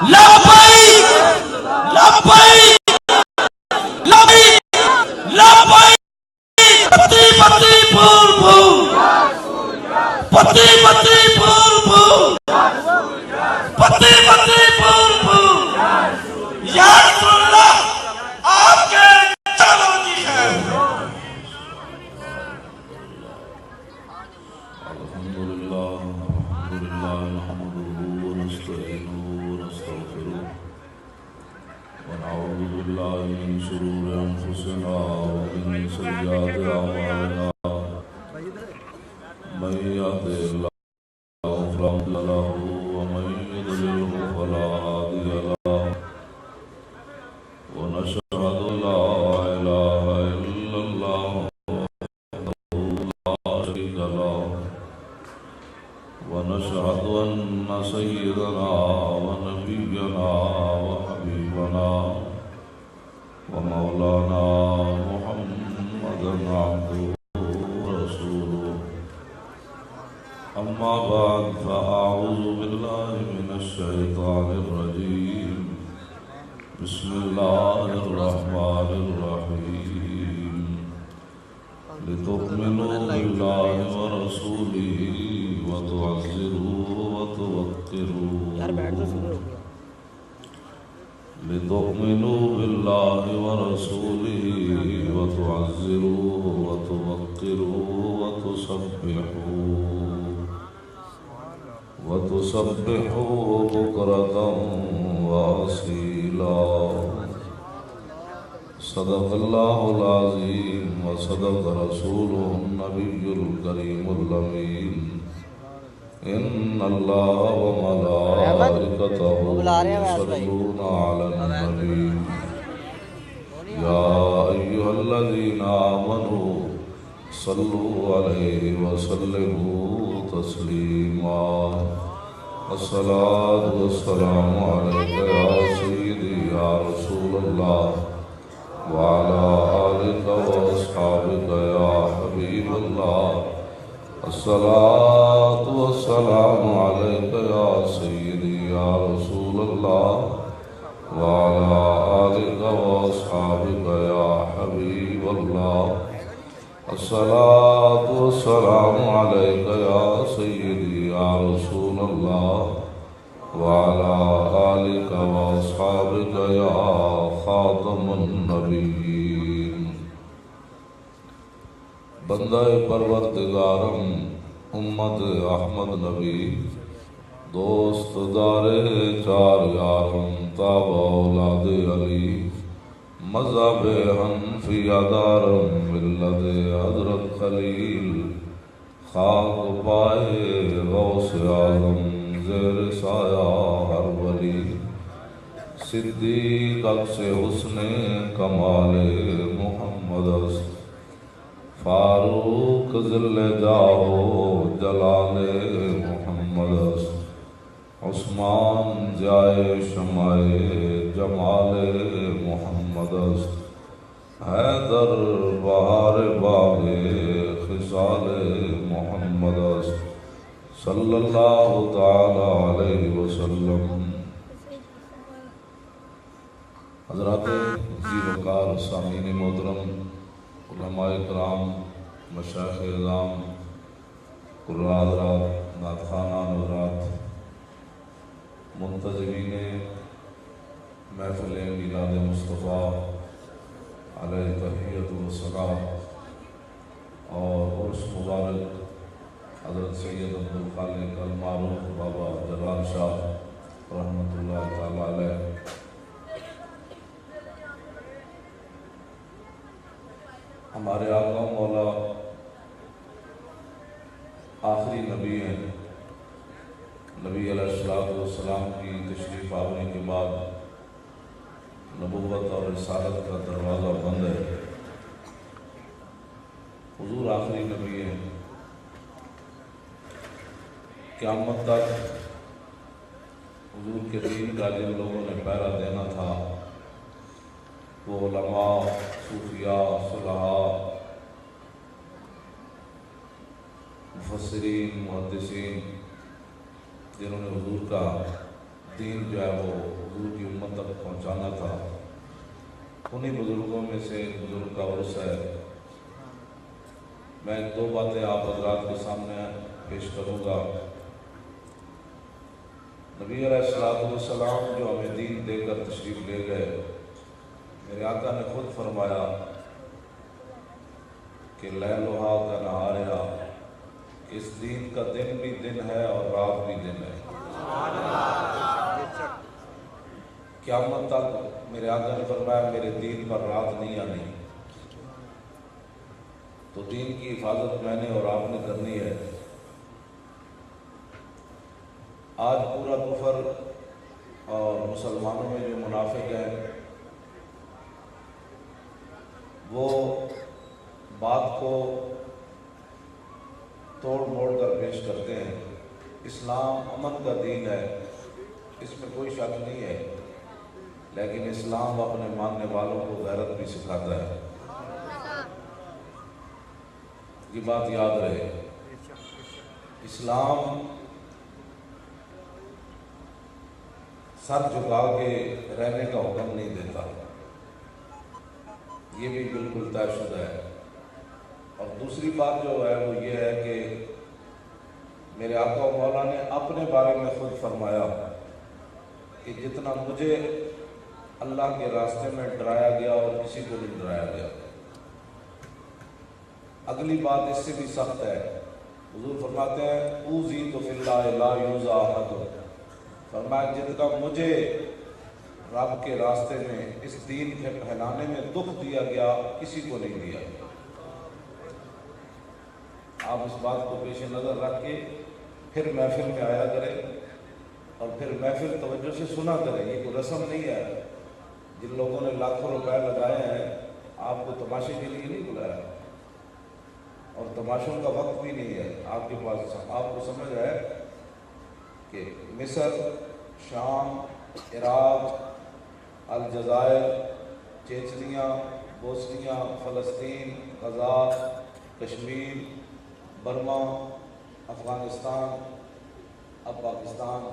لبیک لبیک لبیک لبیک پتی پتی پھول پھول پتی پتی پھول پھول پتی پتی پھول پھول یا رسول اللہ آپ کے چلو کی ہے الحمدللہ نحمده ونستعینه ونستغفره ونعوذ باللہ من شرور انفسنا ومن سیئات اعمالنا من يهده الله فلا مضل له ومن يضلل فلا هادي له ونشهد ان لا اله الا الله لا شريك له ونشهد أن سيدنا ونبينا وحبيبنا ومولانا محمدا عبده ورسوله أما بعد فأعوذ بالله من الشيطان الرجيم بسم الله الرحمن الرحيم لتؤمنوا بالله ورسوله وتعزروه وتوقروه لتؤمنوا بالله ورسوله وتعزروه وتوقروه وتسبحوه بكرة وأصيلا صدق الله العظيم وصدق رسوله النبي الكريم الأمين إن الله وملائكته يصلون على النبي يا أيها الذين آمنوا صلوا عليه وسلموا تسليما الصلاة والسلام عليك يا سيدي يا رسول الله وعلى آلك وأصحابك يا حبيب الله الصلاة والسلام عليك يا سيدي يا رسول الله وعلى آلك وأصحابك يا حبيب الله الصلاة والسلام عليك يا سيدي يا رسول الله وعلى آلك وأصحابك يا خاتم النبيين بندہ پروردگارم امت احمد نبی دوست دار چار یارم تاب اولاد علی مذہب حنفیہ دارم ملت حضرت خلیل خاک پائے غوث اعظم زیر سایہ ہر ولی صدیق عکس حسن کمال محمد است فاروق ذل جاہو جلال محمد است عثمان جائے شمع جمال محمد است حیدر بہار باغ خصال محمد است صلی اللہ تعالی علیہ وسلم۔ حضرات ذی وقار سامعین محترم، علماء کرام، مشائخ اعظام، قراء حضرات، نعت خوانان حضرات، منتظمین محفل میلاد مصطفیٰ علیہ تحیت و سلام اور عرس مبارک حضرت سید عبدالخالق المعروف بابا جلال شاہ رحمۃ اللہ تعالی علیہ، ہمارے آقا مولا آخری نبی ہیں۔ نبی علیہ السلام کی تشریف آوری کے بعد نبوت اور رسالت کا دروازہ بند ہے۔ حضور آخری نبی ہیں۔ قیامت تک حضور کے دین کا جن لوگوں نے پہرا دینا تھا وہ علماء، صوفیاء، صلحاء، مفسرین، محدثین، جنہوں نے حضور کا دین جو ہے وہ حضور کی امت تک پہنچانا تھا۔ انہی بزرگوں میں سے ایک بزرگ کا عرس ہے۔ میں دو باتیں آپ حضرات کے سامنے پیش کروں گا۔ نبی علیہ السلام جو ہمیں دین دے کر تشریف لے گئے، میرے آقا نے خود فرمایا کہ لیلھا کا نہارھا، کہ اس دین کا دن بھی دن ہے اور رات بھی دن ہے۔ قیامت تک میرے آقا نے فرمایا میرے دین پر رات نہیں آنی۔ تو دین کی حفاظت میں نے اور آپ نے کرنی ہے۔ آج پورا کفر اور مسلمانوں میں جو منافق ہیں وہ بات کو توڑ موڑ کر پیش کرتے ہیں۔ اسلام امن کا دین ہے، اس میں کوئی شک نہیں ہے، لیکن اسلام اپنے ماننے والوں کو غیرت بھی سکھاتا ہے۔ یہ بات یاد رہے، اسلام سر جھکا کے رہنے کا حکم نہیں دیتا، یہ بھی بالکل طے شدہ ہے۔ اور دوسری بات جو ہے وہ یہ ہے کہ میرے آقا و مولا نے اپنے بارے میں خود فرمایا کہ جتنا مجھے اللہ کے راستے میں ڈرایا گیا اور کسی کو نہیں ڈرایا گیا۔ اگلی بات اس سے بھی سخت ہے، حضور فرماتے ہیں اوذیت فی اللہ لا یوذی احد، فرمایا جتنا مجھے رب کے راستے میں اس دین کے پھیلانے میں دکھ دیا گیا کسی کو نہیں دیا۔ آپ اس بات کو پیش نظر رکھ کے پھر محفل میں آیا کریں اور پھر محفل توجہ سے سنا کریں۔ یہ کوئی رسم نہیں ہے، جن لوگوں نے لاکھوں روپے لگائے ہیں آپ کو تماشے کے لیے نہیں بلایا، اور تماشوں کا وقت بھی نہیں ہے آپ کے پاس۔ آپ کو سمجھ ہے کہ مصر، شام، عراق، الجزائر، چیچنیا، بوسنیا، فلسطین، غزہ، کشمیر، برما، افغانستان، اب پاکستان،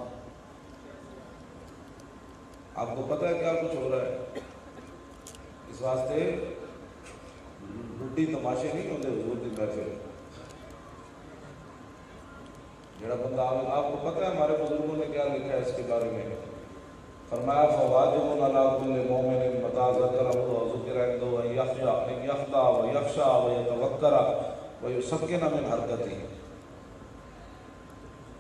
آپ کو پتہ ہے کیا کچھ ہو رہا ہے؟ اس واسطے لٹی تماشے نہیں ہوتے حضور کی محفل۔ جڑا بندہ آپ کو پتہ ہے ہمارے بزرگوں نے کیا لکھا ہے اس کے بارے میں؟ فرمایا فواجب علی کل مومن متى ذکر اللہ ذکر عنده ان یخضع ویخشع ویتوکر ویسکن من حرکتہ،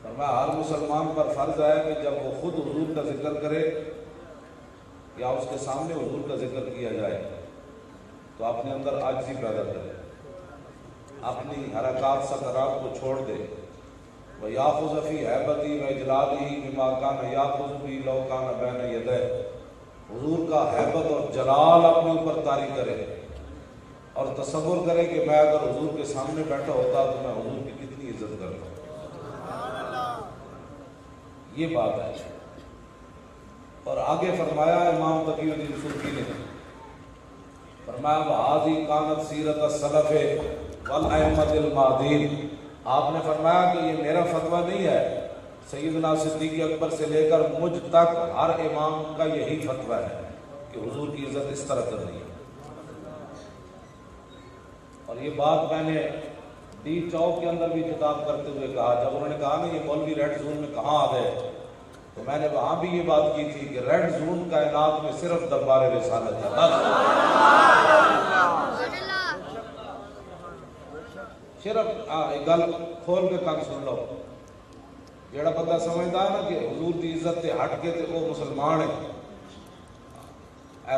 فرمایا ہر مسلمان پر فرض ہے کہ جب وہ خود حضور کا ذکر کرے یا اس کے سامنے حضور کا ذکر کیا جائے تو اپنے اندر عاجزی پیدا کرے، اپنی حرکات سکرات کو چھوڑ دے۔ وَيَأْخُذَ فِي هَيْبَتِهِ وَإِجْلَالِهِ بِمَا كَانَ يَأْخُذُ بِهِ لَوْ كَانَ بَيْنَ يَدَيْهِ، حضور کا حیبت اور جلال اپنے اوپر طاری کرے اور تصور کرے کہ میں اگر حضور کے سامنے بیٹھا ہوتا تو میں حضور کی کتنی عزت کرتا۔ یہ بات ہے۔ اور آگے فرمایا امام تقی الدین سبکی نے فرمایا وَهَذِهِ كَانَتْ سِيرَةُ السَّلَفِ وَالْأَئِمَّةِ الْمَاضِينَ، آپ نے فرمایا کہ یہ میرا فتویٰ نہیں ہے، سیدنا صدیق اکبر سے لے کر مجھ تک ہر امام کا یہی فتویٰ ہے کہ حضور کی عزت اس طرح کرنی ہے۔ اور یہ بات میں نے ڈی چوک کے اندر بھی خطاب کرتے ہوئے کہا، جب انہوں نے کہا نا یہ مولوی ریڈ زون میں کہاں آ گئے، تو میں نے وہاں بھی یہ بات کی تھی کہ ریڈ زون کائنات میں صرف دربار رسالت ہے۔ صرف گل کھول کے کام سن لو، جیڑا بندہ سمجھتا ہے نا کہ حضور کی عزت تے ہٹ کے تے وہ مسلمان ہے،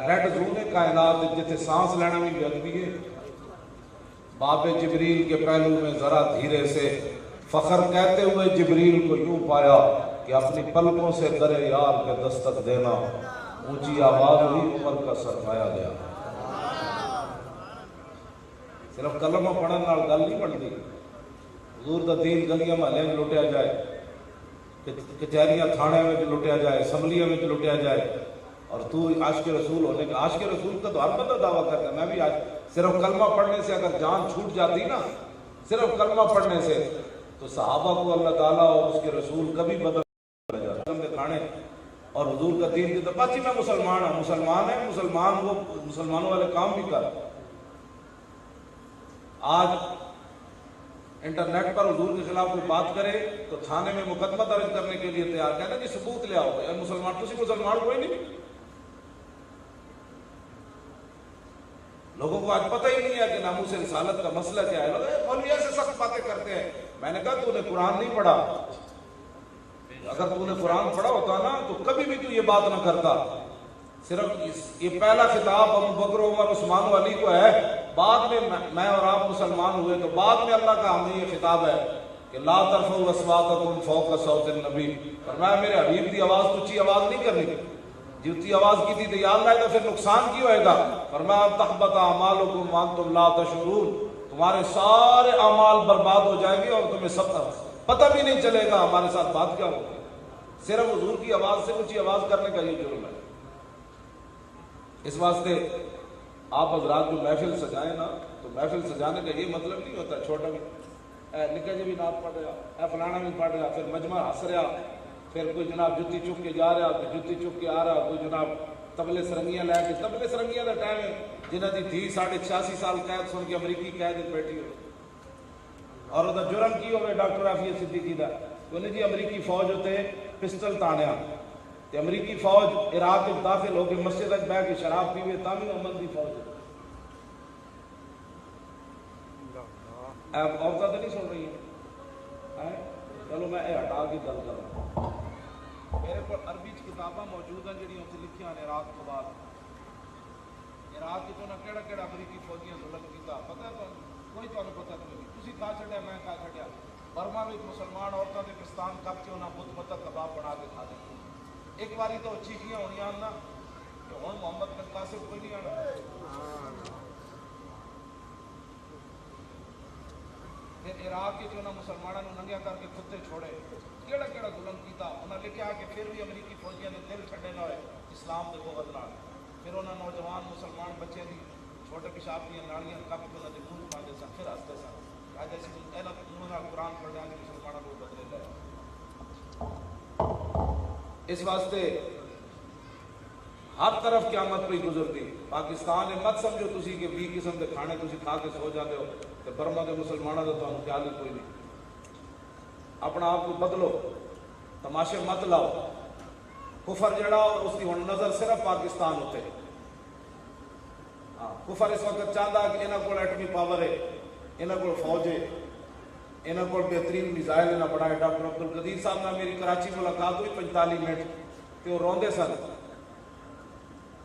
ریڈ زون کائنات جتنے سانس لینا بھی بےادبی ہے۔ باب جبریل کے پہلو میں ذرا دھیرے سے فخر کہتے ہوئے جبریل کو یوں پایا کہ اپنی پلکوں سے در یار کے دستک دینا، اونچی آواز ہوئی عمر کا سرمایا گیا۔ صرف کلمہ پڑھن نال گل نہیں بنتی، حضور دا دین گلیاں محلے میں لٹیا جائے، کچہریاں تھانے میں لٹیا جائے، اسمبلیاں میں لٹیا جائے، اور تو عاشق رسول ہونے کا، عاشق رسول کا تو ہر بندہ دعویٰ کرتا ہے، میں بھی صرف کلمہ پڑھنے سے اگر جان چھوٹ جاتی نا، صرف کلمہ پڑھنے سے، تو صحابہ کو اللہ تعالیٰ اور اس کے رسول کبھی بدل جاتے۔ کھانے اور حضور کا دین دیتا بس جی میں مسلمان ہوں. مسلمان ہے مسلمان وہ مسلمانوں والے کام بھی کر. آج انٹرنیٹ پر حضور کے خلاف کوئی بات کرے تو تھانے میں مقدمہ درج کرنے کے لیے تیار. کہنا جی ثبوت لے آؤ. مسلمان تسی مسلمان کوئی نہیں. لوگوں کو آج پتہ ہی نہیں ہے کہ ناموس رسالت کا مسئلہ کیا ہے. لوگ مولوی ایسے سخت باتیں کرتے ہیں. میں نے کہا تو نے قرآن نہیں پڑھا. اگر تو نے قرآن پڑھا ہوتا نا تو کبھی بھی تو یہ بات نہ کرتا. صرف یہ پہلا خطاب ابو بکر عمر عثمان و علی کو ہے. بعد میں میں اور آپ مسلمان ہوئے تو بعد میں اللہ کا ہمیں یہ خطاب ہے کہ لا ترفعوا اصواتکم فوق صوت النبی. فرمایا میرے حبیب کی آواز تو اونچی آواز نہیں کرنی. جو اونچی آواز کی تھی تو یا اللہ تو پھر نقصان کی ہوئے گا. فرمایا تحبط اعمالکم وانتم لا تشعرون. تمہارے سارے اعمال برباد ہو جائیں گے اور تمہیں سب پتہ بھی نہیں چلے گا ہمارے ساتھ بات کیا ہوگی. صرف حضور کی آواز سے اونچی آواز کرنے کا یہ جرم ہے. اس واسطے آپ حضرات جو محفل سجائیں نا تو محفل سجانے کا یہ مطلب نہیں ہوتا چھوٹا بھی نکا جی بھی نعت پڑھ رہا فلانا بھی پڑھ رہا پھر مجمع ہنس رہا پھر کوئی جناب جتی چک کے جا رہا پھر جتی چک کے آ رہا کوئی جناب تبلے سرنگیاں لے کے تبلے سرنگیاں کا ٹائم ہے جنہ کی دھی 86.5 سال قید سن کے امریکی قید بیٹھی ہو اور وہ جرم کی ہوئے ڈاکٹر عافیہ صدیقی دا انہیں جی امریکی فوج ہوتے پسٹل تانیا تے امریکی فوج عراق میں داخل ہو کے مسجد تک بہ کے شراب پیوے تامین امن دی فوج عورتیں تو نہیں سن رہی ہیں. چلو میں یہ ہٹا کے گل کر رہا ہوں. میرے کو عربی کتاباں موجود ہیں جہاں اتنے لکھیاں نے عراق کے بعد عراق کے تو کہڑا کہڑا امریکی فوجیاں ظلم کیتا پتہ ہے کوئی تمہیں پتہ نہیں. تسی کھا چھڈیا میں کھا چھڈیا. برما میں مسلمان عورتوں کے پستان کپ کے انہیں بت مت کباب بنا کے کھا دیں. ایک باری تو چیخیاں ہونی آنا کہ ہوں محمد بن قاسم کوئی نہیں آنا. پھر عراق کے جو مسلمانوں نے ننگیا کر کے کتے چھوڑے کیڑا کیڑا ظلم کیتا. انہوں نے لکھا کہ پھر بھی امریکی فوجیاں نے دل چھڈے نہ ہوئے اسلام کے بغض نال. پھر انہوں نوجوان مسلمان بچے دی چھوٹے پیشاب کی نالیاں کپ کے انہوں نے منہ پاندے سن پھر ہنستے سن جیسے منہ نال قرآن پڑھ جانے مسلمانوں کو بدلے لے. اس واسطے ہر طرف قیامت پہ گزرتی. پاکستان میں مت سمجھو تسی کہ 20 قسم کے کھانے تسی کھا کے سو جاتے ہو تو برما کے مسلمانوں کا تمہیں خیال ہی کوئی نہیں. اپنا آپ کو بدلو تماشے مت لاؤ. کفر جڑا اس کی ہن نظر صرف پاکستان ہوتے. کفر اس وقت چاہتا کہ انہوں کو ایٹمی پاور ہے انہوں کو فوج ہے انہوں کو بہترین میزائل انہیں بڑھائے. ڈاکٹر عبدالقدیر صاحب نے میری کراچی ملاقات ہوئی 45 منٹ کہ وہ روندے سن.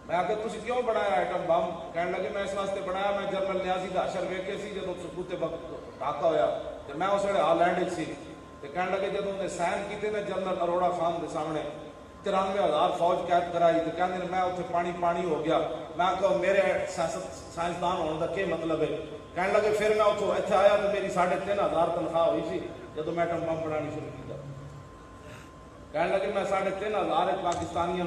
میں آ کے تسی کیوں بنایا ایٹم بم؟ کہنے لگے میں اس واسطے بنایا میں جنرل نیازی کا اشر ویکھے سی جب سکوتے وقت ڈھاکا ہویا تو میں اس ویلے ہالینڈ سی تو کہنے لگے جب انہیں سائن کیتے نا جنرل اروڑا خان کے سامنے 93,000 فوج قید کرائی تو کہنے میں اتنے پانی ہو گیا. میں کہا میرے سائنسدان ہونے کا کیا مطلب ہے؟ کہنے لگے پھر میں اتوں اتنے آیا تو میری 3,500 تنخواہ ہوئی سی جب میں ایٹم بم بنانی شروع کیا. کہنے لگے میں 3,500 پاکستانیوں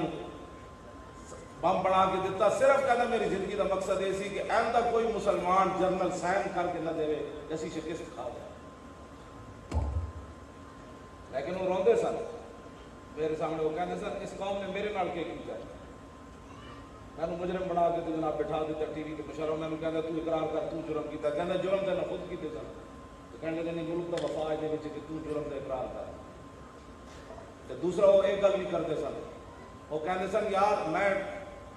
بم بنا کے دیتا. صرف کہنا میری زندگی کا مقصد یہ سی کہ آئندہ کوئی مسلمان جنرل سائن کر کے نہ دے جیسی شکست کھا جائے. لیکن وہ روندے سن میرے سامنے. وہ کہتے سن اس قوم نے میرے نال کیا کیا ہے. میں نے مجرم بنا کے تو جناب بٹھا دیتا ٹی وی کے مشروں. میں نے کہا تو اقرار کر تو جرم کیتا. کہنا جرم تو نہ خود کیتے سن. تو کہنے لگے نہیں ملک کا وفا ہے کہ تو جرم کا اقرار کر. تو دوسرا وہ ایک گل بھی کرتے سن. وہ کہتے سن یار میں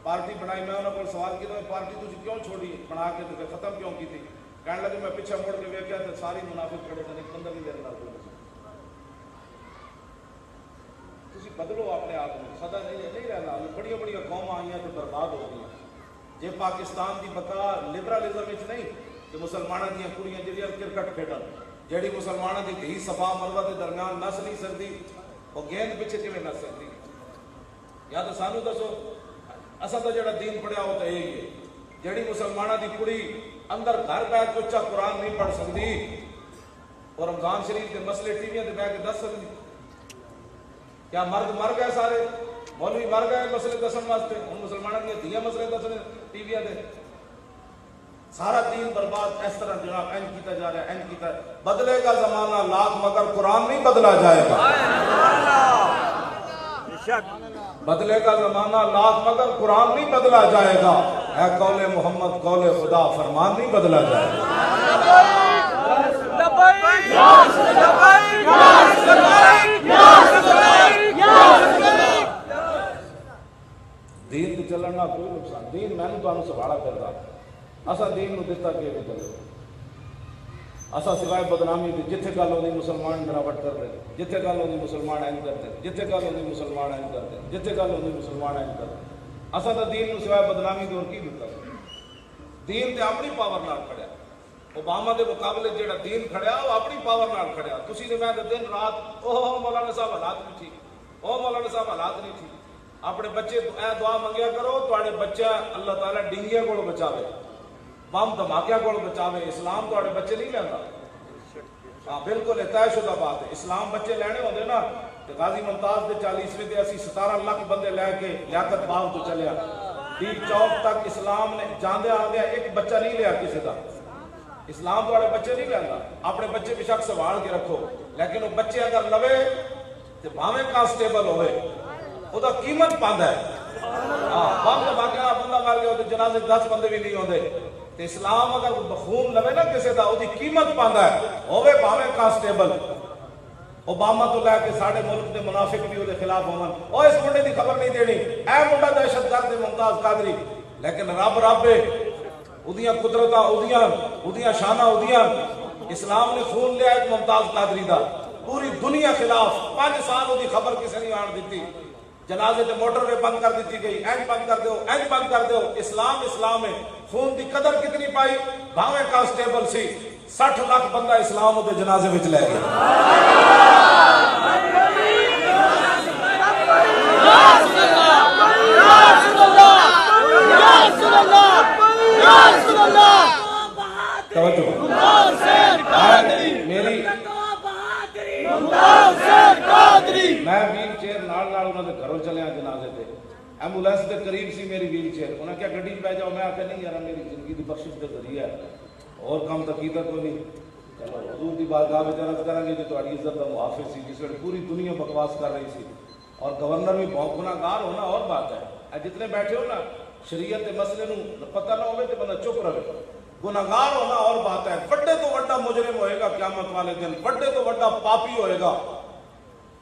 پارٹی بنائی. میں انہوں کو سوال کیا پارٹی تجھے کیوں چھوڑی بنا کے تو ختم کیوں کی تھی؟ کہنے لگے میں پیچھے مڑ کے ویکھیا تو ساری منافق کھڑے تھے. ایک بندہ بھی میرے نال کوئی تسی بدلو اپنے آپ کو. سدا نہیں رہنا. بڑی بڑی قوم آئی تو برباد ہو گئی. جی پاکستان کی بقا لبرلزم نہیں کہ مسلمانوں دیا کڑیاں جہاں کرکٹ کھیڈن جہی مسلمانوں کی دھی صفا مروا کے درمیان نس نہیں سکتی وہ گیند پیچھے کیون نس سکتی؟ یا تو سانو دسو. اصل تو جڑا دین پڑھیا وہ تو یہی ہے. جہی مسلمانوں کی کڑی اندر گھر بیٹھ کے اچھا قرآن نہیں پڑھ سکتی اور رمضان شریف کے مسئلے ٹی وی بہ کے دس سکتی. کیا مرد مر گئے سارے مولوی مر گئے مسئلے دسن واسطے؟ ہوں مسلمانوں کی دھیاں مسئلے دسنے ٹی وی دے. سارا دین برباد اس طرح جناب این کیتا جا رہا ہے این کیتا ہے. بدلے گا زمانہ لاکھ مگر قرآن نہیں بدلا جائے گا. بدلے کا زمانہ لاکھ مگر قرآن نہیں بدلا جائے گا. اے قول محمد قول خدا فرمان نہیں بدلا جائے گا. دین تو چلنا کوئی نقصان. دین میں نے تو سوالہ کرتا اسا دین نو دیتا کہ چلے اسا سوائے بدنامی دی جتھے گل ہوندی مسلمان گراوٹ کر رہے, جتھے گل ہوندی مسلمان این کرتے, جتھے گل ہوندی مسلمان این کرتے, جتھے گل ہوندی مسلمان این کرتے. اسا تو دین نو سوائے بدنامی دی اور کی دیتا. دین تے اپنی پاور نال کھڑیا. اوباما دے مقابلے جیڑا دین کھڑیا وہ اپنی پاور نال کھڑیا. تسی تے میں تے دن رات اوہ مولانا صاحب حالات نہیں ٹھیک, اوہ مولانا صاحب حالات نہیں ٹھیک. اپنے بچے اے دعا منگیا کرو تواڈے بچہ اللہ تعالی ڈنگیاں کولوں بچاوے, بم دھماکیاں کولوں بچاوے. اسلام تواڈے بچے نہیں لیندا. ہاں بالکل طے شدہ بات ہے. اسلام بچے لینے ہوندے نا تے غازی ممتاز دے 40ویں تے اسی 17 لاکھ بندے لے کے لیاقت باغ تو چلیا ڈیپ چوک تک. اسلام نے جاندے آندے ایک بچہ نہیں لیا کسی دا. اسلام تواڈے بچے نہیں لیندا. اپنے بچے بے شک سنبھال کے رکھو, لیکن وہ بچے اگر لوے تے بھاویں کانسٹیبل ہوئے او دا قیمت پاندا ہے. ہاں بم دھماکہ بندہ مر گیا تے جنازے 10 بندے بھی نہیں ہوندے. تے اسلام اگر بخون لوے نا کسی دا او دی قیمت پاندا ہے, ہوے بھاویں کانسٹیبل. اوباما تو لے کے ساڈے ملک دے منافق بھی او دے خلاف ہون, او اس منڈے دی خبر نہیں دینی اے منڈا دہشت گرد ہے ممتاز قادری. لیکن رب رب اودیاں قدرتاں اودیاں شاناں اودیاں. اسلام نے خون لیا ایک ممتاز قادری دا, پوری دنیا خلاف. 5 سال او دی خبر کسی نہیں آن دیتی. جنازے تے موٹر وے بند کر دیتی گئی, اینج بند کر دیو, اینج بند کر دیو. اسلام اسلام ہے. خون دی قدر کتنی پائی, بھاویں کانسٹیبل سی 60 لاکھ بندہ اسلام دے جنازے وچ لے گیا. میں ویل چیئر نال نال انہاں دے گھروں چلیا جنازے تے. ایمبولینس دے قریب سی میری ویل چیئر. انہاں کیا گڈی پہ جاؤ, میں آکھیا نہیں یار میری زندگی دی بخشش دے ذریعہ ہے, اور کام تو کیتا کوئی نہیں. چلو حضور دی بارگاہ وچ عرض کریں گے کہ تہاڈی عزت دا محافظ سی جس ویلے پوری دنیا بکواس کر رہی سی, اور گورنر بھی بہت گناہگار ہونا اور بات ہے. جتنے بیٹھے ہو نا شریعت دے مسئلے نو پتہ نہ ہوے تے بندہ چپ رہے. گناہگار ہونا اور بات ہے. بڑے تو بڑا مجرم ہوئے گا قیامت والے دن, بڑے تو بڑا پاپی ہوئے گا,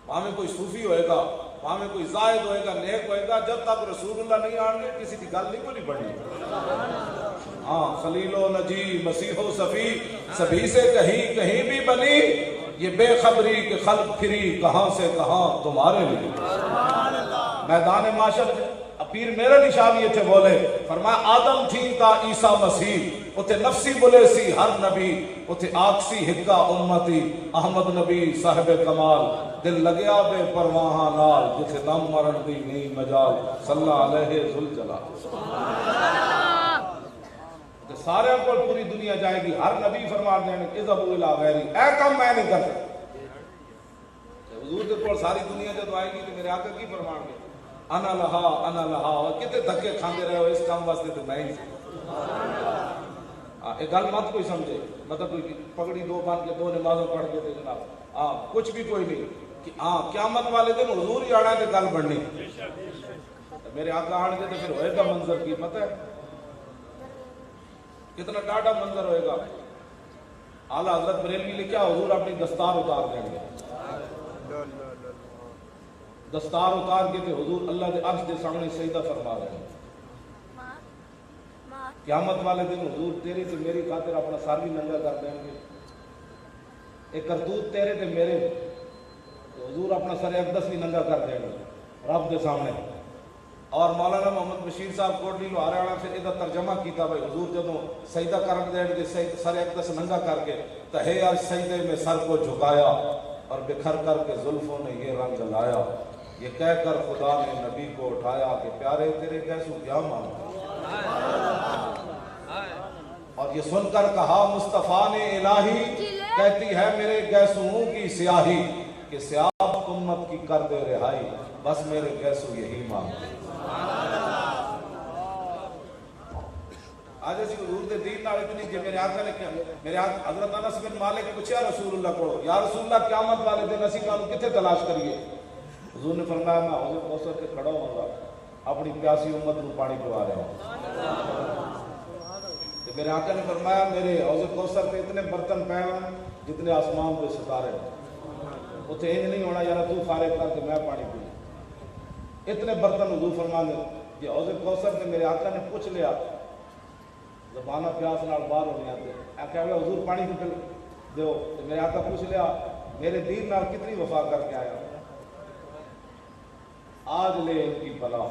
پاویں کوئی صوفی ہوئے گا, پاویں کوئی زاہد ہوئے گا, نیک ہوئے گا, جب تک رسول اللہ نہیں آن گے کسی کی گل نہیں کوئی بڑھنی. ہاں خلیل و نجی مسیح و صفی سبھی سے کہیں کہیں بھی بنی, یہ بے خبری کہ خلق پھری کہاں سے کہاں تمہارے لیے. میدان معاشر پیر میرے نشاہ بھی تھے بولے, فرمایا آدم تھی تا عیسیٰ مسیح, اتھے نفسی بولے سی ہر نبی, اتھے آکسی ہکا امتی احمد نبی صاحب کمال, دل لگیا بے پرواہاں نال جتھے دم مرن دی نہیں مجال, صلی علیہ ذوالجلال. سارے کو پوری دنیا جائے گی, ہر نبی فرما دیں گے اذهبوا الی غیری, اے کام میں نہیں کرتا. حضور کے پاس ساری دنیا جب آئے گی تو میرے آقا کی فرمان گے انا لہا, اور کتے دھکے کھاندے رہے ہو اس کام واسطے تو میں ہی. ایک گل مت کوئی سمجھے, مطلب کوئی پگڑی 2 باندھ کے 2 نمازوں پڑھ کے جناب کچھ بھی کوئی نہیں. قیامت والے دن حضور ہی آنا ہے تو گل بڑھنی. میرے آقا آن کے تو پھر ہوئے گا منظر کی پتہ ہے کتنا ڈاڈا منظر ہوئے گا. اعلیٰ حضرت بریلوی لکھا حضور اپنی دستار اتار دیں گے. دستار اتار کے حضور اللہ کے عرش کے سامنے سجدہ فرما رہے ہیں. قیامت والے دن حضور تیری تے میری خاطر اپنا سر بھی ننگا کر دیں گے. ایک کرتوت تیرے تے میرے, حضور اپنا سر اقدس بھی ننگا کر دیں گے رب کے سامنے. اور مولانا محمد بشیر صاحب کوٹلی لوہارے والا پھر یہ ترجمہ کیتا بھائی حضور جدوں سجدہ کرن دیں گے سر اقدس ننگا کر کے تہے آج سجدے میں سر کو جھکایا اور بکھر کر کے زلفوں نے یہ رنگ لایا, یہ کہہ کر خدا نے نبی کو اٹھایا کہ پیارے تیرے کیسو کیا مانگا. اور یہ سن کر کہا مصطفیٰ نے الہی, کہتی ہے میرے گیسوں کی سیاہی کہ سیاہ امت کی کر دے رہائی, بس میرے گیسو یہی مانگتے. آج اسی حضور دے دین نال اتنی کہ میرے آقا نے کیا, میرے آقا حضرت انس بن مالک پوچھا رسول اللہ کو, یا رسول اللہ قیامت والے دن اسی کانوں کتنے تلاش کریے. حضور نے فرمایا میں حوض کوثر کے کھڑا ہوں گا اپنی پیاسی امت کو پانی پلا رہا ہوں. کہ میرے آقا نے فرمایا میرے حوض کوثر پہ اتنے برتن پے ہیں جتنے آسمان پہ ستارے ہیں. اتنے یہ نہیں ہونا یار تو فارغ کر کے میں پانی پی. اتنے برتن حضور فرمانے کہ حوض کوثر پہ میرے آقا نے پوچھ لیا زبانہ پیاس نال باہر ہونے آتے آقا حضور پانی پہ دیو. میرے آقا پوچھ لیا میرے دین نال کتنی وفا کر کے آیا آج لے ان کی بلا.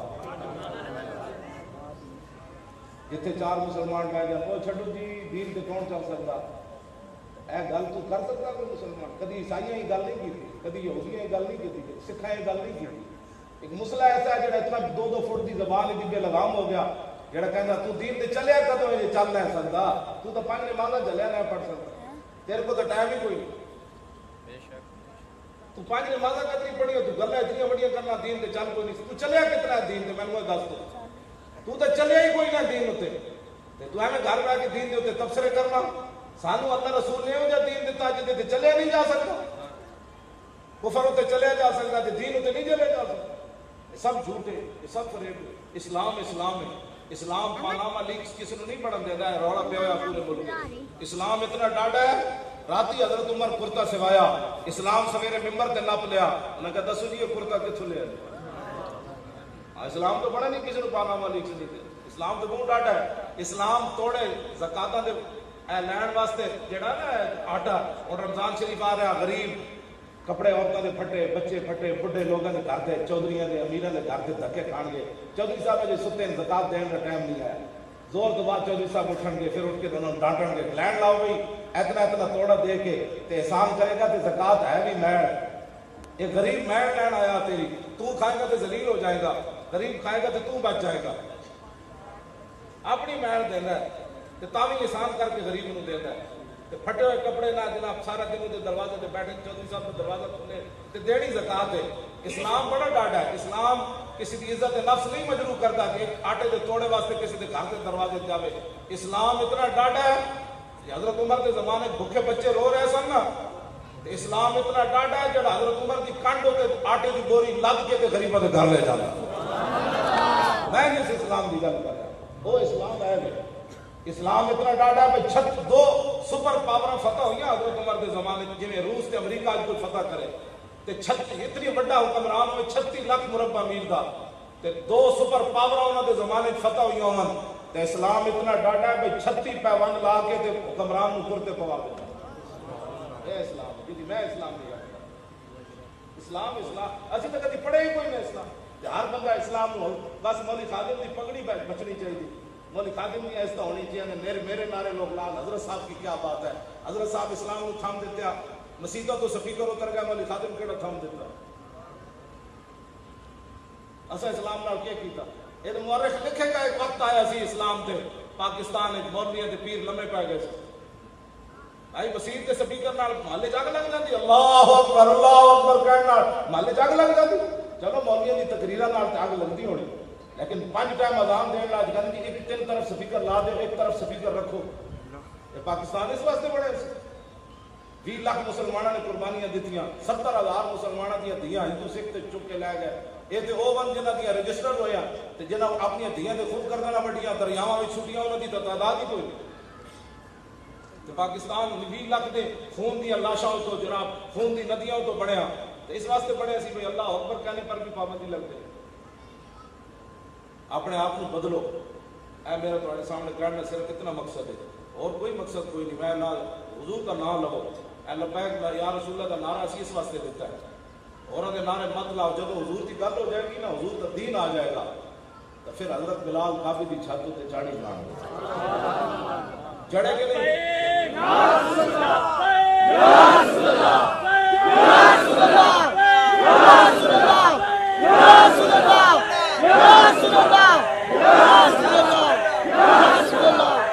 جتنے 4 مسلمان پہ گیا وہ چھڑو جی دین تے کون چل سکتا اے گل تو کر سکتا کوئی مسلمان. کدی عیسائیاں یہ گل نہیں کی کدی یہودیاں یہ گل نہیں کی سکھاں یہ گل نہیں کی. ایک مسئلہ ایسا ہے جڑا اتنا 2-2 فٹ کی زبان بے لگام ہو گیا جڑا کہنا تو دین تے چلیا کدوں یہ چل نہیں سکتا تو 5 نمازاں جلیا نہیں پڑھ سکتا تیرے کو تو ٹائم ہی کوئی نہیں. تو 5 نمازاں کتنی پڑھی ہو تو گلاں اتنی بڑیاں کرنا دین تے چل کوئی نہیں. تو چلیا کتنا ہے دین تے میں نے دس تو چلیا ہی کوئی نہ دین تے تو ایویں گھر بیٹھ کے دین دے تے تبصرے کرنا. سانو اللہ رسول نے ہو جا دین دیتا جے تے چلیا نہیں جا سکتا. کفر تے چلیا جا سکتا تے دین تے نہیں چلیا جا سکتا. یہ سب جھوٹے یہ سب فریب. اسلام اسلام ہے. اسلام پاناما لیکس کسی نے نہیں بڑھن دیتا ہے روڑا پہ ہوا پورے ملک میں. اسلام اتنا ڈاڈا ہے راتی حضرت عمر کرتا سوایا اسلام سویرے ممبر تے نپ لیا انہاں کہا دسو جی یہ کرتا کتھوں لیا. اسلام تو بڑا نہیں کسی نے پاناما لیکس نہیں دے. اسلام تو بہت ڈاڈا ہے. اسلام توڑے زکاتاں دے لین واسطے جڑا نا آٹا اور رمضان شریف آ رہا غریب کپڑے عورتوں کے پھٹے بچے پھٹے بڈھے لوگوں کے گھر دے چودھریاں دے امیراں دے گھر دے دھکے کھان گے. چودھری صاحب جی ستے زکات دین کا ٹائم نہیں آیا زور دبا چودھری صاحب اٹھن گے پھر اٹھ کے دونوں ڈانٹن گے لینڈ لاؤ گئی اتنا اتنا توڑا دے کے تے احسان کرے گا تے زکات ہے بھی میڑ. یہ غریب میڑ لین آیا تیری تو کھائے گا تے ذلیل ہو جائے گا. غریب کھائے گا تو بچ جائے گا. اپنی میڑ دینا ہے تے تاوی احسان کر کے غریب نو دینا ہے. پھٹے ہوئے کپڑے نہ جناب سارا دن دے دروازے تے بیٹھے چودھری صاحب نے دروازہ کھولے تے دیڑی زکات ہے. اسلام بڑا ڈاڈا ہے. اسلام کسی کی عزت نفس نہیں مجروح کرتا کہ آٹے دے توڑے واسطے کسی دے گھر دے دروازے جاوے. اسلام اتنا ڈاڈا ہے کہ حضرت عمر کے زمانے بھوکے بچے رو رہے سن نا اسلام اتنا ڈاڈا ہے جڑا حضرت عمر کی کنڈ ہوتے آٹے کی بوری لد کے تے غریباں دے گھر لے جانا. میں جس اسلام دی گل کر رہا وہ اسلام ہے. اسلام اتنا ڈاڈا ہے 2 سپر پاور فتح ہوئی حضرت عمر کے زمانے جی روس تے امریکہ اج کوئی فتح کرے تے اتنی بڑا حکمران ہوئے 36 لاکھ مربع میل دا تے 2 سپر پاور انہاں دے زمانے فتح ہوئی ہون تے اسلام اتنا ڈاڈا ہے 36 پیوند لا کے تے حکمران نو کرتے پوا دے. اے اسلام جی میں اسلام دی گل اسلام اسی تے کدی پڑھے ہی کوئی نہیں اسلام. ہر بندہ اسلام نو بس مولوی خادم دی پگڑی بچنی چاہیے. مولوی خادم کی ایسا ہونی چاہیے میرے نعرے لوگ لال حضرت صاحب کی کیا بات ہے. حضرت صاحب اسلام کو تھام دیتے ہیں مسیطہ تو سپیکر اتر گیا مولوی خادم کیڑا تھام دیتا. اسا اسلام نال کیا کیتا یہ مورخ لکھے گا ایک وقت آیا سی اسلام تے پاکستان ایک مولوی تے پیر لمے پے گئے سی بھائی مسیح تے سپیکر نال محلے جگ لگ جاندی اللہ اکبر کہن نال محلے جگ لگ جاندی. چلو مولویوں کی تقریراں نال تے اگ لگدی ہونی لیکن 5 ٹائم اذان دین لاج گندی ایک 3 طرف سپیکر لا دے ایک طرف سپیکر رکھو. یہ پاکستان اس واسطے بڑے 20 لاکھ مسلمانوں نے قربانیاں دتیاں 70,000 مسلمانوں دیا دھیاں ہندو سکھ تے چک کے لے گئے. یہ تے او ون جنہاں دیا رجسٹر ہویا تے جنہاں اپنی دھیاں دے خود کردہ نہ وڈیاں دریاواں وچ چھٹیاں انہاں دی تعداد ہی کوئی. تے پاکستان 20 لاکھ دے خون دی لاشاں تو جناب خون دی ندیاں تو بڑھیا تے اس واسطے بڑے اسی بھئی اللہ اکبر کہنے پر بھی پابندی لگ گئی. اپنے آپ کو بدلو. اے میرا تمہارے سامنے کہنا صرف اتنا مقصد ہے اور کوئی مقصد کوئی نہیں. میں نہ حضور کا نام لو اے لبیک یا رسول اللہ کا نعرہ اسی اس واسطے دیتا ہے اور انہوں نے نعرے مت لاؤ. جب حضور کی گل ہو جائے گی نا حضور کا دین آ جائے گا تو پھر حضرت بلال کافی دی چھت تے چاڑی جان چڑھے کہ نہیں. یا رسول اللہ یا رسول اللہ یا رسول اللہ یا رسول اللہ یا رسول اللہ یا رسول اللہ یا رسول اللہ یا رسول اللہ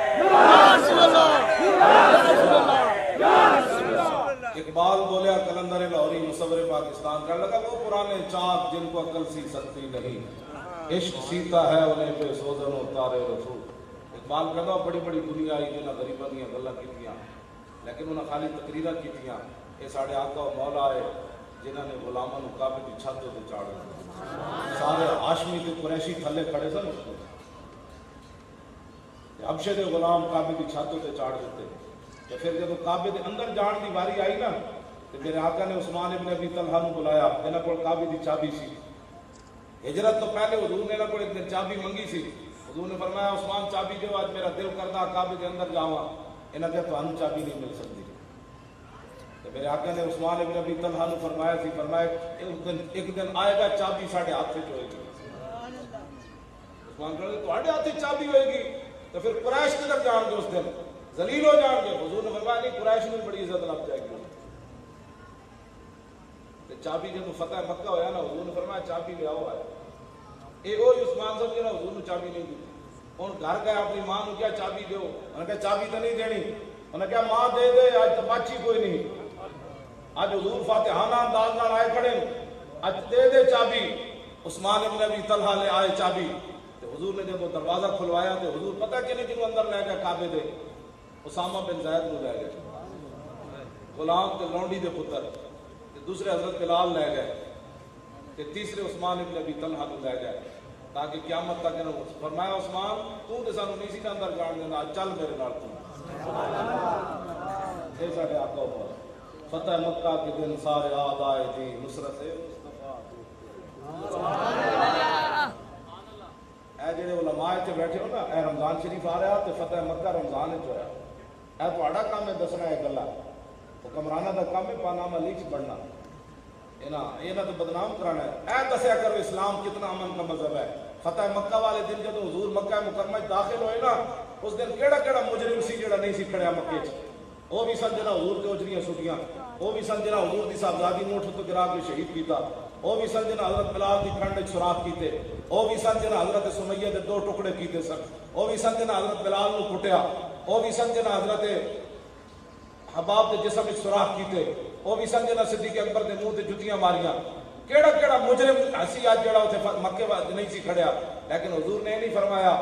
یا رسول اللہ یا رسول اللہ یا رسول اللہ. اقبال بولیا کلندر لاہوری مصور پاکستان کا لگا وہ پرانے چاک جن کو عقل سی سکتی نہیں عشق سیتا ہے انہیں پہ سوزن و تارے رسول. اقبال کہتا بڑی بڑی دنیا آئی جنہاں غریباں دیاں گلاں کیتیاں لیکن انہاں خالی تقریراں کیتیاں. یہ ساڑھے آقا و مولا ہے جنہوں نے غلاموں کو کعبے کی چھت تے چاڑ دیا. سارے ہاشمی تے قریشی تھلے کھڑے سن اس کو. حبشے دے غلام کعبے کی چھت تے چاڑ دیتے. تو پھر جب کعبے دے اندر جان دی واری آئی نا تو میرے آقا نے عثمان ابن ابی طلحہ کو بلایا. انہاں کول کعبے دی چابی سی. ہجرت تو پہلے حضور نے انہاں کول ایک چابی منگی سی. حضور نے فرمایا عثمان چابی دیو, آج میرا دل کردا کعبے دے اندر جاواں. انہاں کہا تانوں چابی نہیں مل سکتی. تو میرے آقا نے عثمان ابن ابی طلحہ نے فرمایا سی, فرمایا ایک دن آئے گا چابی ساڈے ہاتھ وچ ہوئے گی. عثمان کہتے تواڈے ہاتھ وچ چابی ہوئے گی تو پھر قریش کدھر جان گے, اس دن ذلیل ہو جان گے. حضور نے فرمایا نہیں, قریش میں بڑی عزت لگ جائے گی. چابی جب فتح مکہ ہویا نا, حضور نے فرمایا چابی لے آؤ. آئے اے وہی عثمان صاحب جنہوں حضور نے چابی نہیں دی. ان گھر گئے اپنی ماں کو کیا چابی دیو. انہوں نے کہا چابی تو نہیں دینی. انہوں نے کہا ماں دے دے, آج تو بچی کوئی نہیں. آج حضور فاتحانہ انداز نال آئے کھڑے, آج دے دے چابی. عثمان ابن ابی طلحہ لے آئے چابی. تو حضور نے جب دروازہ کھلوایا تو حضور پتہ کہ نہیں جنہوں اندر لے گئے کعبے دے, اسامہ بن زید کو لے گئے, غلام تے لونڈی دے پتر. دوسرے حضرت بلال لے گئے, کہ تیسرے عثمان ابن ابی طلحہ کو لے گئے, تاکہ قیامت تک فرمایا عثمان تو تے سانو نہیں سی اندر جان دینا, چل میرے نال تو. اے ساڈے آقا اوپر فتح مکہ کے دن سارے یاد آئے تھی نصرت مصطفیٰ. اے جڑے علماء تے بیٹھے ہو نا, اے رمضان شریف آ رہا تے فتح مکہ رمضان وچ ہویا. اے تہاڈا کام ہے دسنا ہے گلاں, حکمرانہ دا کام ہے پانامہ لیکس پڑھنا. انہاں تو بدنام کرانا ہے. اے دسیا کرو اسلام کتنا امن کا مذہب ہے. فتح مکہ والے دن جب حضور مکہ مکرمہ داخل ہوئے نا, اس دن کیڑا کیڑا مجرم سی جڑا نہیں سی کھڑیا مکے چ. وہ بھی سن جنہاں حضور کے اجریاں سٹیاں, وہ بھی سن جنہاں حضور دی صاحبزادی نوٹ تو گرا کے شہید کیتا, وہ بھی سن جنہاں حضرت بلال دی کھنڈ وچ سوراخ کیتے, وہ بھی سن جنہاں حضرت سمیہ دے 2 ٹکڑے کیتے سن, وہ بھی سن جنہاں حضرت بلال نو کٹیا, وہ بھی سن جنہاں حضرت حباب دے جسم وچ سوراخ کیتے, وہ بھی سن جنہاں صدیق اکبر دے منہ تے جتیاں ماریاں. کیڑا کیڑا مجرم ہسی آج جڑا اتنے مکے نہیں سی کھڑیا. لیکن حضور نے نہیں فرمایا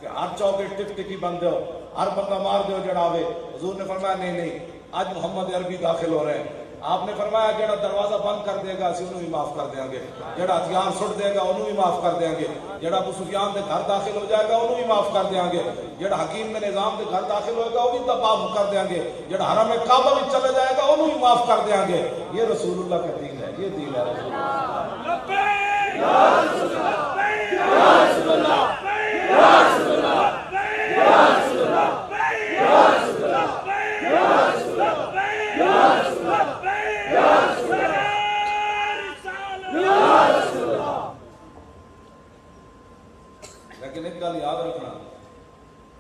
کہ ہر چوکے ٹک ٹکی بن دو, ہر بندہ مار دو جڑا آوے. حضور نے فرمایا نہیں, آج محمد عربی داخل ہو رہے ہیں. آپ نے فرمایا جڑا دروازہ بند کر دے گا اسی انہوں بھی معاف کر دیں گے, جڑا ہتھیار سٹ دے گا انہوں بھی معاف کر دیں گے, جڑا ابو سفیان دے گھر داخل ہو جائے گا انہوں بھی معاف کر دیں گے, جڑا حکیم میں نظام دے گھر داخل ہوئے گا وہ بھی معاف کر دیں گے, جڑا حرم کعبہ میں چلے جائے گا انہوں بھی معاف کر دیں گے. یہ رسول اللہ کا دین ہے, یہ دین ہے رسول لیکن ایک گل یاد رکھنا,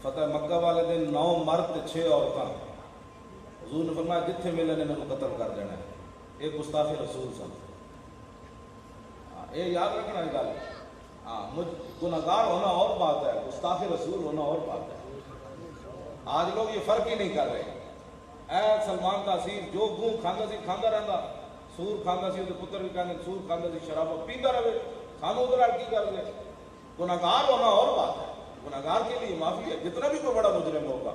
فتح مکہ والے دن 9 مرد 6 عورتاں. حضور نے فرمایا جتھے ملے نے انہوں قتل کر دینا ہے. ایک گستاخ رسول سن. یہ یاد رکھنا ہے گل. گناہگار ہونا اور بات ہے, گستاخ رسول ہونا اور بات ہے. آج لوگ یہ فرق ہی نہیں کر رہے. اے سلمان تاثیر جو گوں کھاندا سی کھاندا رہندا, سور کھاندا سی, پتر بھی کہنے سور کھاندا سی, شراب پیندا رہے, سانو ادھر کی کر دے. گناہگار ہونا اور بات ہے, گناہگار کے لیے معافی ہے جتنا بھی کوئی بڑا مجرم ہوگا.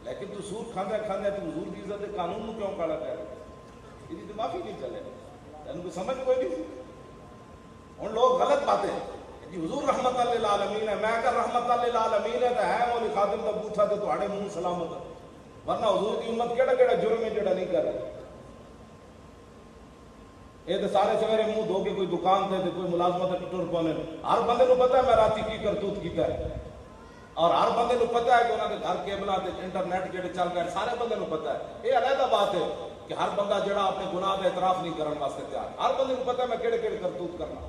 لیکن تو سود کھانا تو حضور کی عزت قانون میں کیوں کھڑا کر رہا ہے؟ یہ تو معافی نہیں چلے, ان کو سمجھ کوئی نہیں. ان لوگ غلط باتیں جی حضور رحمت للعالمین ہے, میں کہا رحمت للعالمین ہے تو ہے مولی خادم دا بوٹھا تے تواڈے منہ سلامت, ورنہ حضور کی امت کیڑا کیڑا جرم ہے جڑا نہیں کر رہا. یہ تو سارے سویرے منہ دھو کے کوئی دکان تے کوئی ملازمت ٹر پانے. ہر بندے کو پتہ ہے میں راتی کی کرتوت کیتا ہے, اور ہر بندے کو پتہ ہے کہ انہوں نے گھر کیبلاں تے انٹرنیٹ جڑے چل رہے ہیں سارے بندے کو پتہ ہے. یہ علیحدہ بات ہے کہ ہر بندہ جڑا اپنے گناہ کا اعتراف نہیں کرنے واسطے تیار. ہر بندے کو پتہ ہے میں کیڑے کیڑے کرتوت کرنا.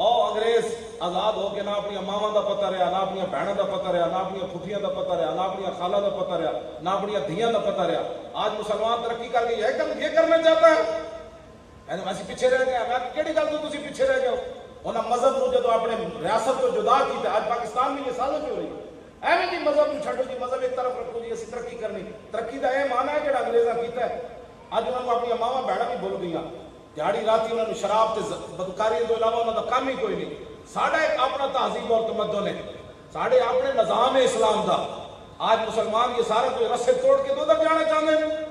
اور انگریز آزاد ہو کے نہ اپنی ماواں دا پتہ رہا, نہ اپنی بہنوں دا پتہ رہا, نہ اپنی پھوپھیاں دا پتہ رہا, نہ اپنی خالہ دا پتہ رہا, نہ اپنی دھیاں دا پتہ رہا. آج مسلمان ترقی کر کے یہ کرنا چاہتا ہے. اسی پیچھے رہ گئے. میں کہڑی گل تو تسی پیچھے رہ گئے ہو. انہاں مذہب کو جدو اپنے ریاست کو جدا کیتا, آج پاکستان میں یہ سالوں کی ہو رہی ہے. ایویں جی مذہب کو چھڈو جی, مذہب ایک طرف رکھو جی, اسی ترقی کرنی. ترقی دا یہ معنی ہے جڑا انگریزاں کیتا ہے. اج انہاں کو اپنی ماواں بہناں بھی بھول گئیاں. دیہڑی راتی انہاں نوں شراب تے بدکاری تو علاوہ انہاں دا کام ہی کوئی نہیں. ساڈا ایک اپنا تہذیب اور تمدن ہے, ساڈے اپنے نظام ہے اسلام دا. آج مسلمان یہ سارے کوئی رسے توڑ کے تو ادھر جانا چاہتے ہیں.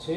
6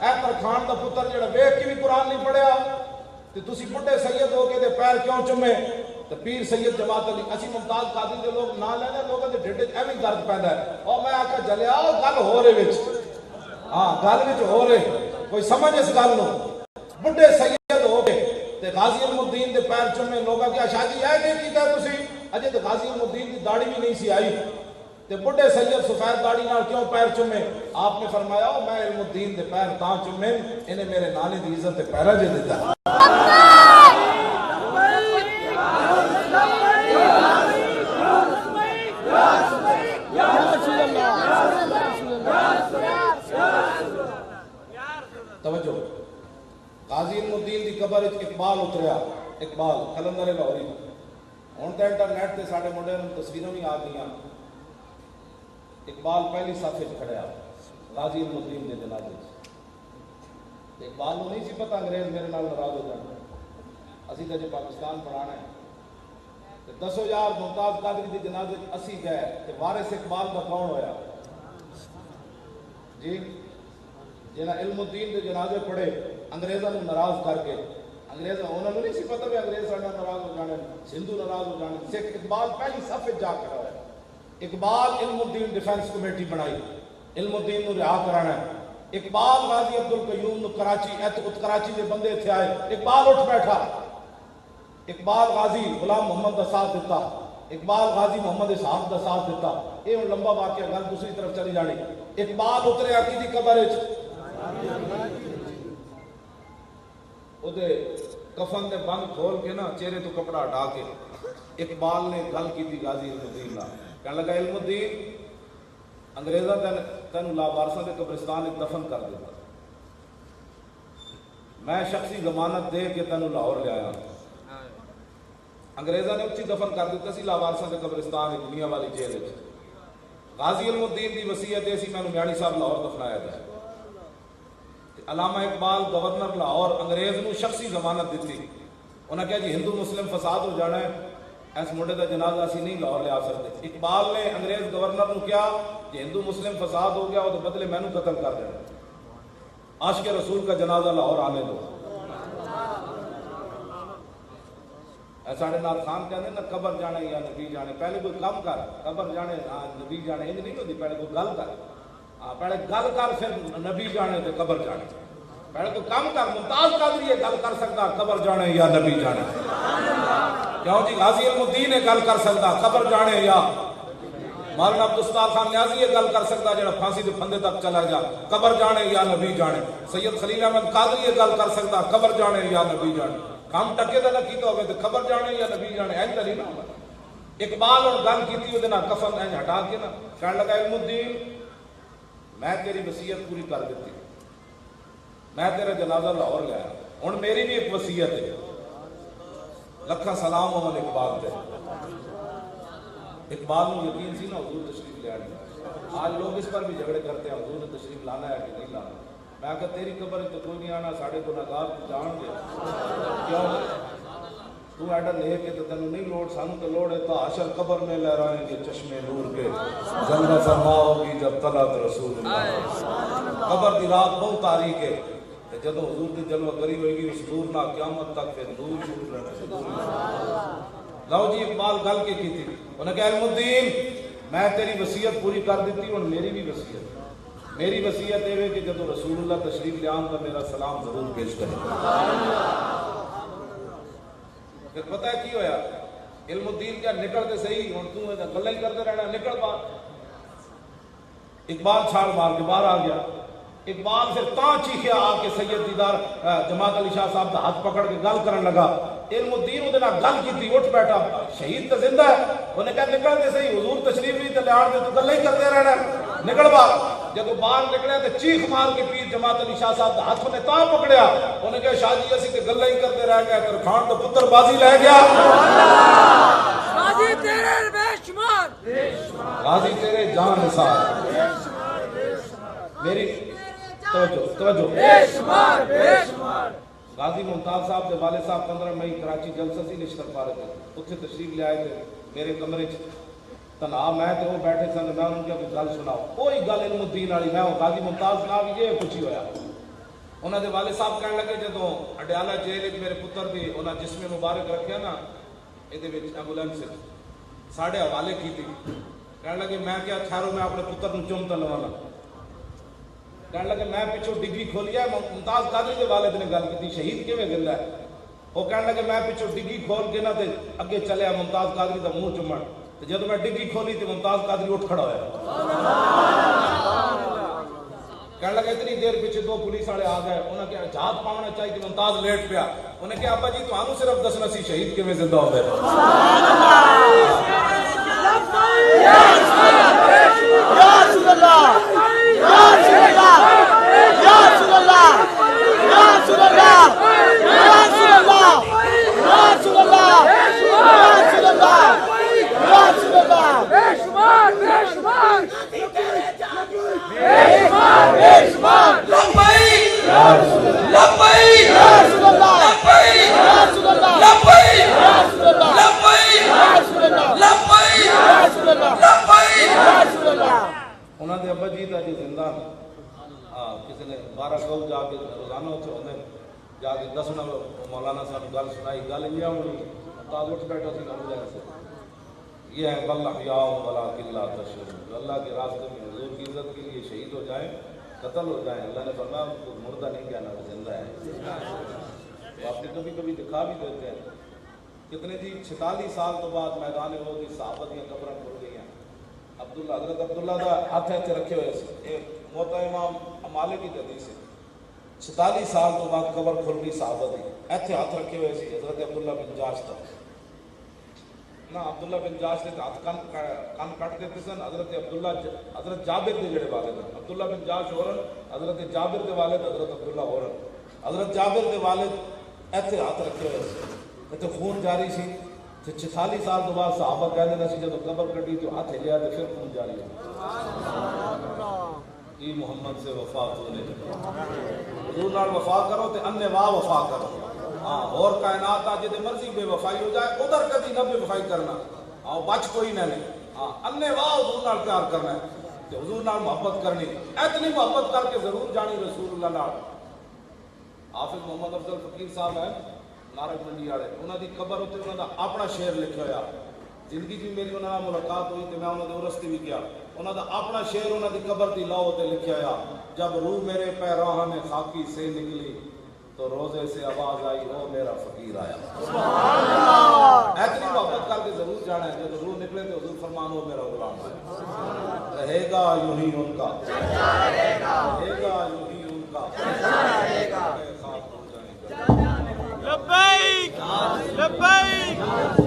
اے ترخان دا پتر جڑا ویکھ کے بھی قرآن نہیں پڑھیا تے تسی بڑھے سید ہو کے دے پیر کیوں چومے؟ تے پیر سید جماعت علی اسی ممتاز قادری دے لوگ نہ لینے لوگوں دے ڈھڈ وچ ایویں درد پیدا ہے او میں آکھا جلیا او گل ہو رہے وچ ہاں گل وچ ہو رہے کوئی سمجھ اس گل نو بڑھے سید ہو کے تے غازی علم الدین دے پیر چومے لوگا کیا شادی اے نہیں کیتا تسی اجے تے غازی علم الدین دی داڑھی بھی نہیں سی آئی تے بڑھے سید سفید داڑھی نال کیوں پیر چومے؟ آپ نے فرمایا میں علم الدین دے پیر تاں چومے انہیں میرے نانے دی عزت تے پیرا جے دیتا توجہ غازی علم الدین دی قبر وچ اقبال اتریا اقبال کلندر لاہوری ہن تے انٹرنیٹ تے ساڈے منڈے نوں تصویراں بھی آ گئیاں اقبال پہلی صف وچ کھڑیا غازی علم الدین دے جنازے وچ اقبال نوں نہیں سی پتہ انگریز میرے نال ناراض ہو جانے اسی تے جو پاکستان بنانا ہے تے دسو یار ممتاز قادری دے جنازے وچ اسی گئے تے وارث اقبال دا کون ہویا جی جنہاں علم الدین دے جنازے پڑھے انگریزاں نوں ناراض کر کے انگریز انہوں نے نہیں سی پتہ بھی انگریز ساڈا ناراض ہو جانے سندھو ناراض ہو جانے سکھ اقبال پہلی صف وچ جا کر آیا اقبال علم الدین ڈیفنس کمیٹی بنائی علم الدین نوں رہا کرانا ہے اقبال غازی عبدالقیوم نوں کراچی دے بندے اتھے آئے اقبال اٹھ بیٹھا اقبال غازی غلام محمد دا ساتھ دیتا اقبال غازی محمد اسحاق دا ساتھ دیتا یہ ہن لمبا واقعہ گل دوسری طرف چلی جانی اقبال اترے عقی دی قبر وچ او دے کفن دے بند کھول کے نا چہرے تو کپڑا ہٹا کے اقبال نے گل کی تھی غازی علم الدین نال کہنے لگا علم الدین انگریزاں تینوں لاوارثاں دے قبرستان وچ دفن کر دیتا میں شخصی ضمانت دے کے تینوں لاہور لے آیا انگریزاں نے اچھی دفن کر دیتا سی لاوارثاں دے قبرستان وچ دنیا والی جیل وچ غازی علم الدین دی وصیت اے سی مینوں میانی صاحب لاہور دفنایا جائے علامہ اقبال گورنر لاہور انگریز نو شخصی ضمانت دیتی انہاں کہا جی ہندو مسلم فساد ہو جانا ہے اس منڈے دا جنازہ اسی نہیں لاہور لے آ سکتے اقبال نے انگریز گورنر نو کیا کہ ہندو مسلم فساد ہو گیا وہ بدلے میں نو قتل کر دینا عاشق رسول کا جنازہ لاہور آنے دو ساڑھے نال خان کہنے نا قبر جانے یا نبی جانے پہلے کوئی کام کر قبر جانے نبی جانے یہ نہیں ہوتی پہلے کوئی گل کر پہلے گل کر پھر نبی جانے تے قبر جانے پہلے تو کام کر ممتاز قادری یہ گل کر سکتا قبر جانے یا نبی جانے کیوں جی غازی علم الدین یہ گل کر سکتا قبر جانے یا مولانا عبدالستار خان نیازی یہ گل کر سکتا جڑا پھانسی دے پھندے تک چلا جا قبر جانے یا نبی جانے سید خلیل احمد قادری یہ گل کر سکتا قبر جانے یا نبی جانے کام ٹکے دا نہ کیتا ہوئے تو قبر جانے یا نبی جانے این تری نہ اقبال اور گل کیتی ہوئے نا کفن این ہٹا کے نا کہنے لگا علم الدین میں تیری وصیت پوری کر دیتی میں تیرا جنازہ لاہور لے آیا ہن میری بھی ایک وصیت ہے لکھا سلام ہوں اقبال تے اقبال نو یقین سی نا حضور تشریف لے آنی آج لوگ اس پر بھی جھگڑے کرتے ہیں حضور نے تشریف لانا ہے کہ نہیں لانا میں کہا تیری قبر تو کوئی نہیں آنا ساڑھے گناہگار تو جان دے کیوں تو ایڈا لے کے تو تینوں نہیں لوڑ سانو تو لوڑ ہے تو حشر قبر میں لہرائیں گے چشمے نور کے جنہ فرما ہوگی جب طلعت رسول اللہ قبر دی رات بہت تاریخ ہے جدو حضور دی جلوہ گری ہوئے گی اس نور نہ قیامت تک پھر نور نور رہنا لو جی اقبال گل کے کی تھی انہوں نے کہا علم الدین میں تیری وصیت پوری کر دیتی اور میری بھی وصیت میری وصیت ہے کہ جب رسول اللہ تشریف لے آؤں گا میرا سلام ضرور پیش کریں پھر پتہ ہے کی ہویا علم الدین کیا نکلتے صحیح ہوں تو گلیں ہی کرتے رہنا نکل باہر اقبال چھال مار کے باہر آ گیا اقبال پھر تاں چیخیا آ کے سید دیدار جماعت علی شاہ صاحب دا ہاتھ پکڑ کے گل کرن لگا علم الدین وہ دینا گل کی تھی اٹھ بیٹھا شہید تو زندہ ہے انہیں کہا نکلتے صحیح حضور تشریف نہیں تو لیان دے تو گلیں ہی کرتے رہنا نکل باہر جب وہ باہر نکلے تو چیخ مار کے پیر جماعت علی شاہ صاحب دا ہاتھ نے تاں پکڑیا انہیں کہا شاہ جی اسی تے گلیں ہی کرتے رہ گئے تر خان تو پتر بازی لے گیا غازی تیرے بے شمار غازی تیرے جان نثار میری توجہ بے شمار غازی ممتاز صاحب دے والد صاحب 15 مئی کراچی جلسہ سی نشتر پارے تھے اتھے تشریف لے آئے تھے میرے کمرے تنہا میں تو وہ بیٹھے سن میں ان کی گل سناؤ کوئی گل علم الدین والی میں غازی ممتاز صاحب یہ پوچھی ہویا انہوں نے والد صاحب کہنے لگے جدوں اڈیالہ جیل میرے پتر بھی انہوں نے جسم مبارک رکھیا نا یہ ایمبولینس ساڑھے حوالے کی تھی کہنے لگے میں کیا ٹھہرو میں اپنے پتر نو چومتا لوانا کہنے لگے میں پچھو ڈگی کھولیا ممتاز قادری کے والد نے گل کی شہید کیویں گندا ہے وہ کہنے لگے میں پچھو ڈگی کھول کے نہ تے اگے چلیا ممتاز قادری دا منہ چومن تے جدوں میں ڈگی کھولی تے ممتاز قادری اٹھ کھڑا ہویا کہنے لگا اتنی دیر پیچھے دو پولیس والے آ گئے انہوں نے کہا جہاد پاؤنا چاہیے کہ ممتاز لیٹ پیا انہوں نے کہا ابا جی تمہوں صرف دسنا سی شہید کیویں زندہ ہو گئے انہوں نے ابا جی دا جو زندہ کسی نے 12 کول جا کے روزانہ ہوتے ہونے جا کے دسنا مولانا صاحب گل سنائی گل یہ ہوئی تاز اٹھ بیٹھا سی گل جائے سے یہ ہے بل احیاء ولکن لا تشعرون جو اللہ کے راستے میں حضور کی عزت کے لیے شہید ہو جائیں قتل ہو جائیں اللہ نے فرمایا ان کو مردہ نہیں کہنا وہ زندہ ہے تو آپ نے کبھی کبھی دکھا بھی دیتے ہیں کتنے جی 46 سال تو بعد میدان وہ کی صحابہ کی قبریں کھل گئی ہیں عبداللہ حضرت عبداللہ دا ہاتھ ایسے رکھے ہوئے سے ایک موتا امام مالک کی حدیث ہے 46 سال تو بعد قبر کھل گئی صحابہ دی ایسے ہاتھ رکھے ہوئے سے حضرت عبداللہ بن جاش تک نا عبداللہ بن جاش نے ہاتھ کان کٹ دیتے سن حضرت جابر دے جڑے والد ہیں عبداللہ بن جاش ہورن حضرت جابر دے والد حضرت عبداللہ ہورن حضرت جابر دے والد ایسے ہاتھ رکھے ہوئے سے تے خون جاری سی تے 46 سال تو بعد صحابہ کہندے نے سی جب قبر کٹی تو ہاتھ ہلیا تے پھر خون جاری ہو ای محمد سے وفا تو نے حضور نال وفا کرو تے انے واہ وفا کرو ہاں اور کائنات آ جے مرضی بے وفائی ہو جائے ادھر کبھی نہ بے وفائی کرنا ہاں بچ کوئی نہ نہیں ہاں انے واہ حضور نال پیار کرنا ہے تے حضور نال محبت کرنی اتنی محبت کر کے ضرور جانی رسول اللہ نال حافظ محمد افضل فقیر صاحب ہیں نارک منڈی والے انہوں دی قبر اتنے انہوں دا اپنا شعر لکھا ہوا زندگی جی میری انہوں نے ملاقات ہوئی تو میں انہوں نے عرص بھی کیا انہوں دا اپنا شعر انہوں دی قبر دی لاؤ تے لکھا ہوا جب روح میرے پیراہ میں خاکی سے نکلی تو روزے سے آواز آئی او میرا فقیر آیا اتنی محبت کر کے ضرور جانا ہے جب روح نکلے تو حضور فرمان ہو میرا غلام رہے گا یوں ہی ان کا رہے گا یوں ہی ان کا لبیک لبیک